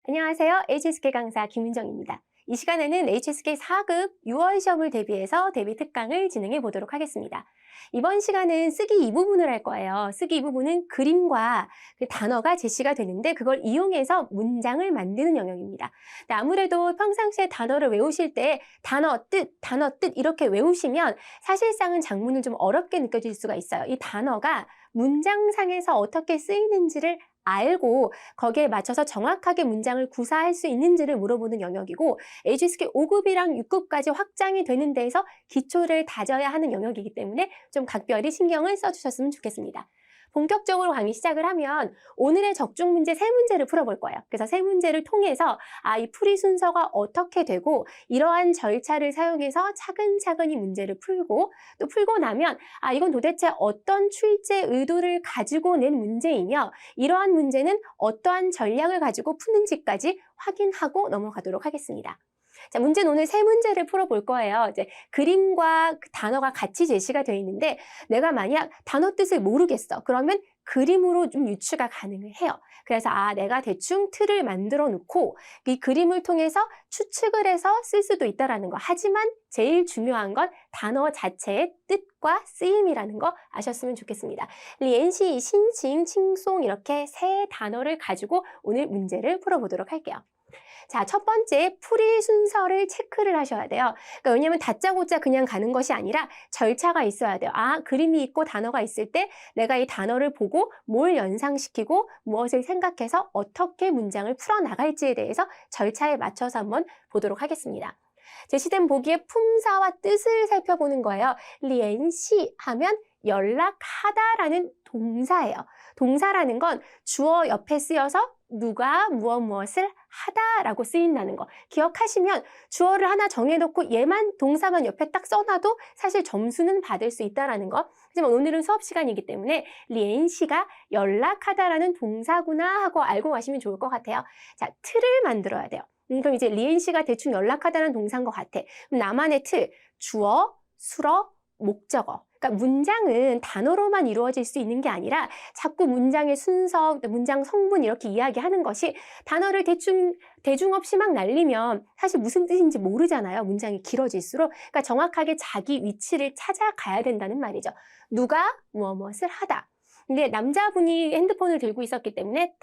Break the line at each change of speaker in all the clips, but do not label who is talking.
안녕하세요. HSK 강사 김은정입니다. 이 시간에는 HSK 4급 6월 시험을 대비해서 대비 특강을 진행해 보도록 하겠습니다. 이번 시간은 쓰기 2부분을 할 거예요. 쓰기 2부분은 그림과 그 단어가 제시가 되는데 그걸 이용해서 문장을 만드는 영역입니다. 근데 아무래도 평상시에 단어를 외우실 때 단어 뜻 이렇게 외우시면 사실상은 작문을 좀 어렵게 느껴질 수가 있어요. 이 단어가 문장상에서 어떻게 쓰이는지를 알고 거기에 맞춰서 정확하게 문장을 구사할 수 있는지를 물어보는 영역이고 HSK 5급이랑 6급까지 확장이 되는 데에서 기초를 다져야 하는 영역이기 때문에 좀 각별히 신경을 써주셨으면 좋겠습니다. 본격적으로 강의 시작을 하면 오늘의 적중 문제 3문제를 풀어볼 거예요. 그래서 3문제를 통해서 이 풀이 순서가 어떻게 되고 이러한 절차를 사용해서 차근차근히 문제를 풀고 또 풀고 나면 이건 도대체 어떤 출제 의도를 가지고 낸 문제이며 이러한 문제는 어떠한 전략을 가지고 푸는지까지 확인하고 넘어가도록 하겠습니다. 자, 문제는 오늘 3문제를 풀어볼 거예요. 이제 그림과 그 단어가 같이 제시가 되어 있는데 내가 만약 단어 뜻을 모르겠어. 그러면 그림으로 좀 유추가 가능해요. 그래서 내가 대충 틀을 만들어 놓고 이 그림을 통해서 추측을 해서 쓸 수도 있다라는 거. 하지만 제일 중요한 건 단어 자체의 뜻과 쓰임이라는 거 아셨으면 좋겠습니다. 리엔시, 신칭, 칭송 이렇게 3단어를 가지고 오늘 문제를 풀어보도록 할게요. 자, 첫 번째 풀이 순서를 체크를 하셔야 돼요. 그러니까 왜냐면 다짜고짜 그냥 가는 것이 아니라 절차가 있어야 돼요. 그림이 있고 단어가 있을 때 내가 이 단어를 보고 뭘 연상시키고 무엇을 생각해서 어떻게 문장을 풀어나갈지에 대해서 절차에 맞춰서 한번 보도록 하겠습니다. 제시된 보기의 품사와 뜻을 살펴보는 거예요. 리엔시 하면 연락하다라는 동사예요. 동사라는 건 주어 옆에 쓰여서 누가 무엇을 하다라고 쓰인다는 거. 기억하시면 주어를 하나 정해놓고 얘만 동사만 옆에 딱 써놔도 사실 점수는 받을 수 있다라는 거. 하지만 오늘은 수업 시간이기 때문에 리엔시가 연락하다라는 동사구나 하고 알고 가시면 좋을 것 같아요. 자, 틀을 만들어야 돼요. 그럼 이제 리엔시가 대충 연락하다는 동사인 것 같아. 그럼 나만의 틀, 주어, 수어, 목적어. 그러니까 문장은 단어로만 이루어질 수 있는 게 아니라 자꾸 문장의 순서, 문장 성분 이렇게 이야기하는 것이 단어를 대중 없이 막 날리면 사실 무슨 뜻인지 모르잖아요. 문장이 길어질수록. 그러니까 정확하게 자기 위치를 찾아가야 된다는 말이죠. 누가 무엇을 하다. 근데 남자분이 핸드폰을 들고 있었기 때문에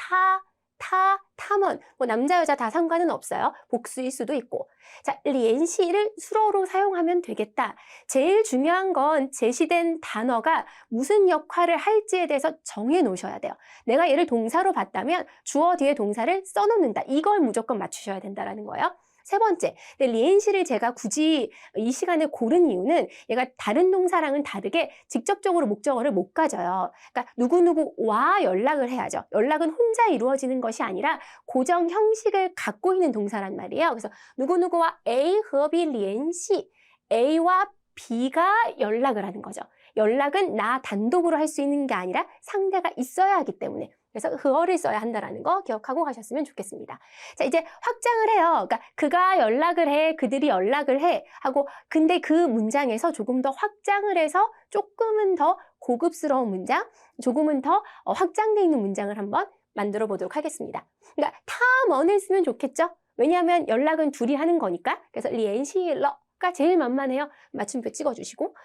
탐은 남자 여자 다 상관은 없어요. 복수일 수도 있고. 자, 리엔시를 수로로 사용하면 되겠다. 제일 중요한 건 제시된 단어가 무슨 역할을 할지에 대해서 정해 놓으셔야 돼요. 내가 얘를 동사로 봤다면 주어 뒤에 동사를 써놓는다. 이걸 무조건 맞추셔야 된다는 거예요. 세 번째, 리엔시를 제가 굳이 이 시간에 고른 이유는 얘가 다른 동사랑은 다르게 직접적으로 목적어를 못 가져요. 그러니까 누구누구와 연락을 해야죠. 연락은 혼자 이루어지는 것이 아니라 고정 형식을 갖고 있는 동사란 말이에요. 그래서 누구누구와 A, B, 리엔시, A와 B가 연락을 하는 거죠. 연락은 나 단독으로 할 수 있는 게 아니라 상대가 있어야 하기 때문에. 그래서 흐어를 써야 한다는 거 기억하고 가셨으면 좋겠습니다. 자, 이제 확장을 해요. 그러니까 그가 연락을 해, 그들이 연락을 해 하고 근데 그 문장에서 조금 더 확장을 해서 조금은 더 고급스러운 문장, 조금은 더 확장되어 있는 문장을 한번 만들어 보도록 하겠습니다. 그러니까 탐언을 쓰면 좋겠죠? 왜냐하면 연락은 둘이 하는 거니까. 그래서 리엔시러 가 제일 만만해요. 맞춤표 찍어주시고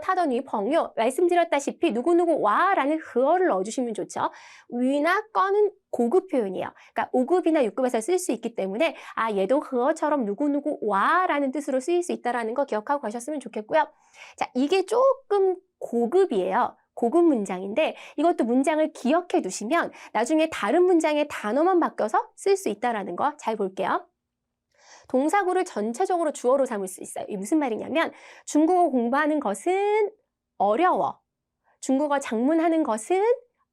타더니 펑요 말씀드렸다시피 누구누구와 라는 흐어를 넣어주시면 좋죠. 위나 꺼는 고급 표현이에요. 그러니까 5급이나 6급에서 쓸 수 있기 때문에 얘도 흐어처럼 누구누구와 라는 뜻으로 쓰일 수 있다는 거 기억하고 가셨으면 좋겠고요. 자, 이게 조금 고급이에요. 고급 문장인데 이것도 문장을 기억해 두시면 나중에 다른 문장의 단어만 바뀌어서 쓸 수 있다는 거 잘 볼게요. 동사구를 전체적으로 주어로 삼을 수 있어요. 이게 무슨 말이냐면 중국어 공부하는 것은 어려워. 중국어 작문하는 것은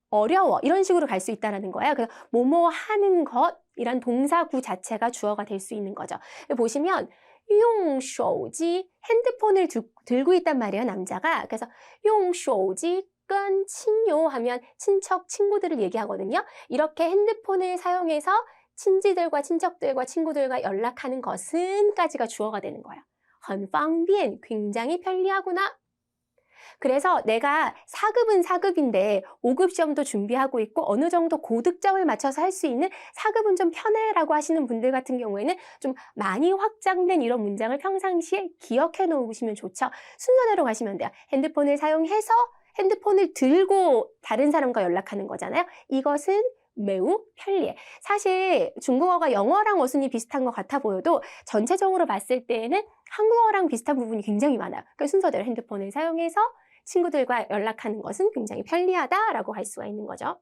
어려워. 이런 식으로 갈 수 있다는 거예요. 그래서 뭐뭐 하는 것이란 동사구 자체가 주어가 될 수 있는 거죠. 보시면 用手机 핸드폰을 들고 있단 말이에요. 남자가. 그래서 用手机跟亲友 하면 친척, 친구들을 얘기하거든요. 이렇게 핸드폰을 사용해서 친지들과 친척들과 친구들과 연락하는 것은 까지가 주어가 되는 거예요. 很方便, 굉장히 편리하구나. 그래서 내가 4급은 4급인데 5급 시험도 준비하고 있고 어느 정도 고득점을 맞춰서 할 수 있는 4급은 좀 편해라고 하시는 분들 같은 경우에는 좀 많이 확장된 이런 문장을 평상시에 기억해 놓으시면 좋죠. 순서대로 가시면 돼요. 핸드폰을 사용해서 핸드폰을 들고 다른 사람과 연락하는 거잖아요. 이것은 매우 편리해. 사실 중국어가 영어랑 어순이 비슷한 것 같아 보여도 전체적으로 봤을 때에는 한국어랑 비슷한 부분이 굉장히 많아요. 그 순서대로 핸드폰을 사용해서 친구들과 연락하는 것은 굉장히 편리하다라고 할 수가 있는 거죠.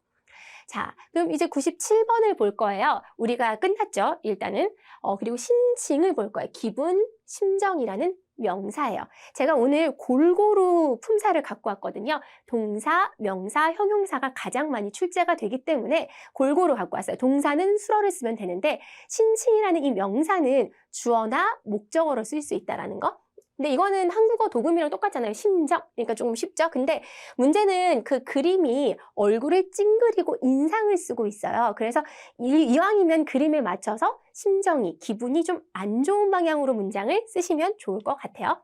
자, 그럼 이제 97번을 볼 거예요. 우리가 끝났죠, 일단은. 그리고 신칭을 볼 거예요. 기분, 심정이라는 명사예요. 제가 오늘 골고루 품사를 갖고 왔거든요. 동사, 명사, 형용사가 가장 많이 출제가 되기 때문에 골고루 갖고 왔어요. 동사는 수어를 쓰면 되는데 신칭이라는 이 명사는 주어나 목적어로 쓸 수 있다는 거. 근데 이거는 한국어 도금이랑 똑같잖아요. 심정. 그러니까 조금 쉽죠? 근데 문제는 그 그림이 얼굴을 찡그리고 인상을 쓰고 있어요. 그래서 이왕이면 그림에 맞춰서 심정이, 기분이 좀 안 좋은 방향으로 문장을 쓰시면 좋을 것 같아요.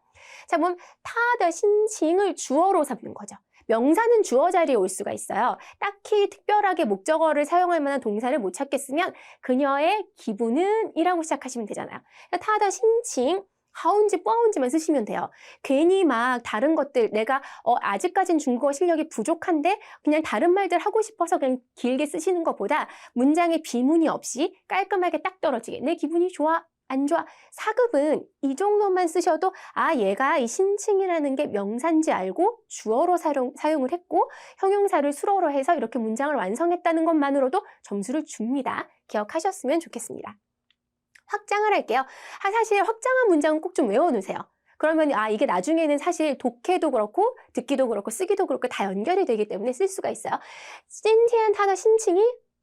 자, 그럼 타더 신칭을 주어로 삼는 거죠. 명사는 주어 자리에 올 수가 있어요. 딱히 특별하게 목적어를 사용할 만한 동사를 못 찾겠으면 그녀의 기분은 이라고 시작하시면 되잖아요. 타더 신칭 하운지 뻐운지만 쓰시면 돼요. 괜히 막 다른 것들 내가 아직까진 중국어 실력이 부족한데 그냥 다른 말들 하고 싶어서 그냥 길게 쓰시는 것보다 문장에 비문이 없이 깔끔하게 딱 떨어지게 내 기분이 좋아 안 좋아 4급은 이 정도만 쓰셔도 얘가 이 신칭이라는 게 명사인지 알고 주어로 사용을 했고 형용사를 수로로 해서 이렇게 문장을 완성했다는 것만으로도 점수를 줍니다. 기억하셨으면 좋겠습니다. 확장을 할게요. 사실 확장한 문장은 꼭 좀 외워놓으세요. 그러면 이게 나중에는 사실 독해도 그렇고 듣기도 그렇고 쓰기도 그렇고 다 연결이 되기 때문에 쓸 수가 있어요. 今天他的心情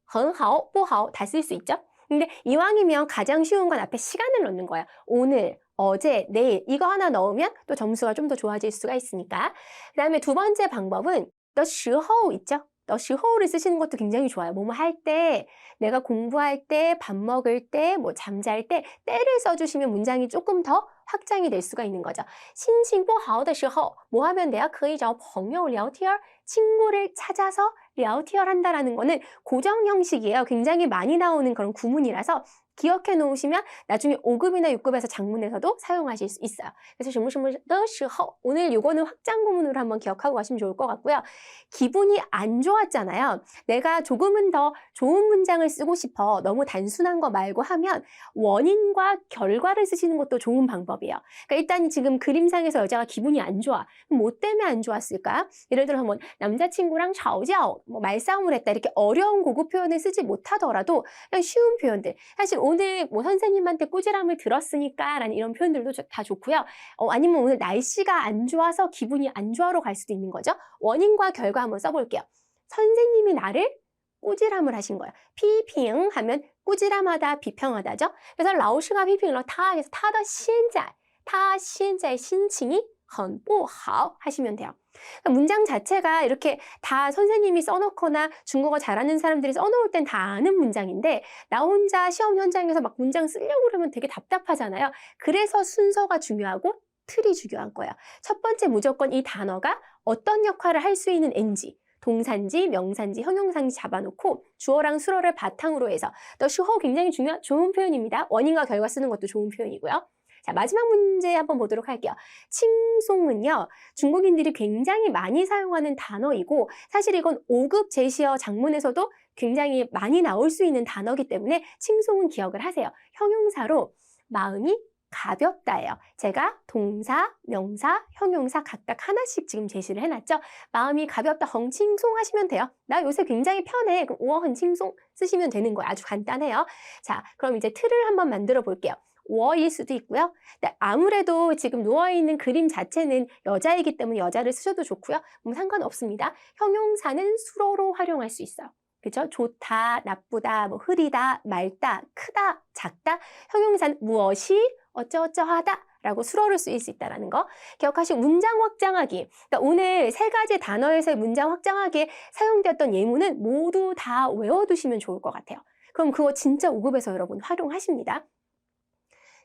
很好不好 다 쓸 수 있죠. 근데 이왕이면 가장 쉬운 건 앞에 시간을 넣는 거예요. 오늘, 어제, 내일 이거 하나 넣으면 또 점수가 좀 더 좋아질 수가 있으니까. 그 다음에 두 번째 방법은 的时候 있죠. 的时候를 쓰시는 것도 굉장히 좋아요. 뭐뭐 할 때, 내가 공부할 때, 밥 먹을 때, 뭐 잠잘 때 때를 써주시면 문장이 조금 더 확장이 될 수가 있는 거죠. 心情不好的时候 뭐 하면 돼요? 可以找朋友聊天 친구를 찾아서 聊天 한다라는 거는 고정 형식이에요. 굉장히 많이 나오는 그런 구문이라서 기억해 놓으시면 나중에 5급이나 6급에서 작문에서도 사용하실 수 있어요. 그래서 什么什么的时候 오늘 요거는 확장 구문으로 한번 기억하고 가시면 좋을 것 같고요. 기분이 안 좋았잖아요. 내가 조금은 더 좋은 문장을 쓰고 싶어. 너무 단순한 거 말고 하면 원인과 결과를 쓰시는 것도 좋은 방법이에요. 그러니까 일단 지금 그림상에서 여자가 기분이 안 좋아. 뭐 때문에 안 좋았을까? 예를 들어 뭐 남자친구랑 吵架, 뭐 말싸움을 했다. 이렇게 어려운 고급 표현을 쓰지 못하더라도 그냥 쉬운 표현들. 사실 오늘 뭐 선생님한테 꾸지람을 들었으니까 라는 이런 표현들도 다 좋고요. 아니면 오늘 날씨가 안 좋아서 기분이 안 좋아로 갈 수도 있는 거죠. 원인과 결과 한번 써볼게요. 선생님이 나를 꾸지람을 하신 거예요. 피핑 하면 꾸지람하다, 비평하다죠. 그래서 老师가 피핑을 해서 他的现在心情很不好 하시면 돼요. 그러니까 문장 자체가 이렇게 다 선생님이 써놓거나 중국어 잘하는 사람들이 써놓을 땐 다 아는 문장인데 나 혼자 시험 현장에서 막 문장 쓰려고 그러면 되게 답답하잖아요. 그래서 순서가 중요하고 틀이 중요한 거예요. 첫 번째 무조건 이 단어가 어떤 역할을 할 수 있는 NG 동사인지 명사인지 형용사인지 잡아놓고 주어랑 수어를 바탕으로 해서 더 슈호 굉장히 좋은 표현입니다. 원인과 결과 쓰는 것도 좋은 표현이고요. 자, 마지막 문제 한번 보도록 할게요. 칭송은요, 중국인들이 굉장히 많이 사용하는 단어이고 사실 이건 5급 제시어 작문에서도 굉장히 많이 나올 수 있는 단어이기 때문에 칭송은 기억을 하세요. 형용사로 마음이 가볍다예요. 제가 동사, 명사, 형용사 각각 하나씩 지금 제시를 해놨죠. 마음이 가볍다, 헝칭송 하시면 돼요. 나 요새 굉장히 편해. 그럼 우어헌칭송 쓰시면 되는 거예요. 아주 간단해요. 자, 그럼 이제 틀을 한번 만들어 볼게요. 워일 수도 있고요. 근데 아무래도 지금 누워있는 그림 자체는 여자이기 때문에 여자를 쓰셔도 좋고요. 뭐 상관없습니다. 형용사는 수로로 활용할 수 있어요. 그죠? 좋다, 나쁘다, 뭐 흐리다, 맑다, 크다, 작다. 형용사는 무엇이 어쩌어쩌하다 라고 수로를 쓰일 수 있다는 거. 기억하시고 문장 확장하기. 그러니까 오늘 세 가지 단어에서의 문장 확장하기에 사용되었던 예문은 모두 다 외워두시면 좋을 것 같아요. 그럼 그거 진짜 5급에서 여러분 활용하십니다.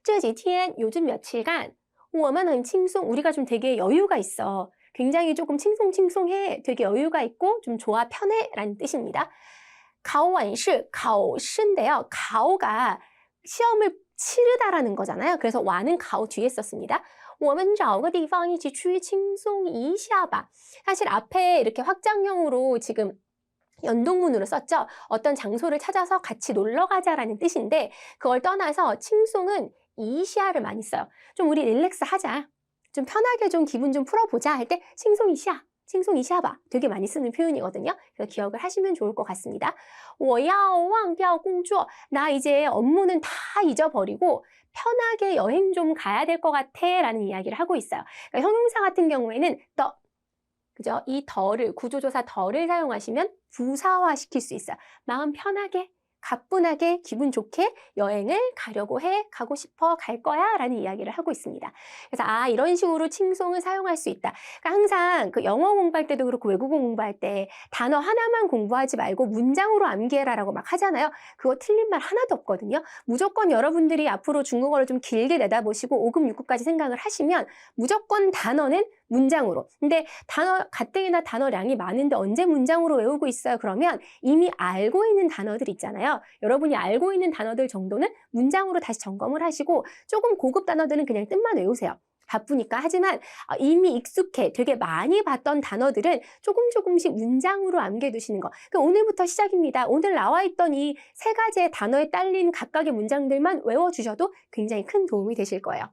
这几天 요즘 며칠간 我们很轻松 우리가 좀 되게 여유가 있어. 굉장히 조금 칭송칭송해, 되게 여유가 있고 좀 좋아, 편해 라는 뜻입니다. 가오완시, 가오시인데요. 가오가 시험을 치르다라는 거잖아요. 그래서 와는 가오 뒤에 썼습니다. 我们找个地方一起去轻松一下吧. 사실 앞에 이렇게 확장형으로 지금 연동문으로 썼죠. 어떤 장소를 찾아서 같이 놀러 가자라는 뜻인데 그걸 떠나서 칭송은 이시아를 많이 써요. 좀 우리 릴렉스 하자. 좀 편하게 좀 기분 좀 풀어보자 할 때 칭송 이시아, 칭송 이시아봐 되게 많이 쓰는 표현이거든요. 그래서 기억을 하시면 좋을 것 같습니다. 我要忘掉工作. 나 이제 업무는 다 잊어버리고 편하게 여행 좀 가야 될 것 같아 라는 이야기를 하고 있어요. 그러니까 형용사 같은 경우에는 더, 그죠? 이 더를, 구조조사 더를 사용하시면 부사화 시킬 수 있어요. 마음 편하게, 가뿐하게, 기분 좋게 여행을 가려고 해, 가고 싶어, 갈 거야 라는 이야기를 하고 있습니다. 그래서 이런 식으로 칭송을 사용할 수 있다. 그러니까 항상 그 영어 공부할 때도 그렇고 외국어 공부할 때 단어 하나만 공부하지 말고 문장으로 암기해라라고 막 하잖아요. 그거 틀린 말 하나도 없거든요. 무조건 여러분들이 앞으로 중국어를 좀 길게 내다보시고 5급, 6급까지 생각을 하시면 무조건 단어는 문장으로. 근데 단어, 가뜩이나 단어량이 많은데 언제 문장으로 외우고 있어요? 그러면 이미 알고 있는 단어들 있잖아요. 여러분이 알고 있는 단어들 정도는 문장으로 다시 점검을 하시고 조금 고급 단어들은 그냥 뜻만 외우세요. 바쁘니까. 하지만 이미 익숙해, 되게 많이 봤던 단어들은 조금씩 문장으로 암기해두시는 거. 그러니까 오늘부터 시작입니다. 오늘 나와 있던 이 세 가지의 단어에 딸린 각각의 문장들만 외워주셔도 굉장히 큰 도움이 되실 거예요.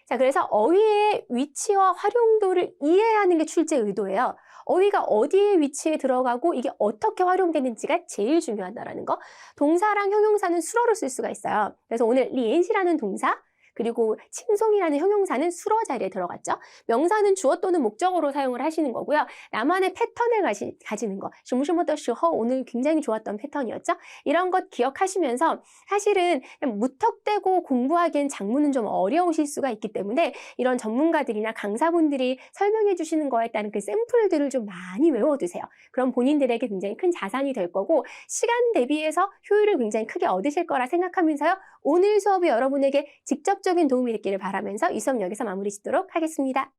자, 그래서 어휘의 위치와 활용도를 이해하는 게 출제 의도예요. 어휘가 어디에 위치에 들어가고 이게 어떻게 활용되는지가 제일 중요하다는 거. 동사랑 형용사는 수로로 쓸 수가 있어요. 그래서 오늘 리엔시라는 동사, 그리고 칭송이라는 형용사는 수로 자리에 들어갔죠. 명사는 주어 또는 목적어로 사용을 하시는 거고요. 나만의 패턴을 가지는 거. 什么什么的时候 오늘 굉장히 좋았던 패턴이었죠. 이런 것 기억하시면서 사실은 그냥 무턱대고 공부하기엔 작문은 좀 어려우실 수가 있기 때문에 이런 전문가들이나 강사분들이 설명해 주시는 거에 따른 그 샘플들을 좀 많이 외워두세요. 그럼 본인들에게 굉장히 큰 자산이 될 거고 시간 대비해서 효율을 굉장히 크게 얻으실 거라 생각하면서요. 오늘 수업이 여러분에게 직접적인 도움이 됐기를 바라면서 이 수업 여기서 마무리 짓도록 하겠습니다.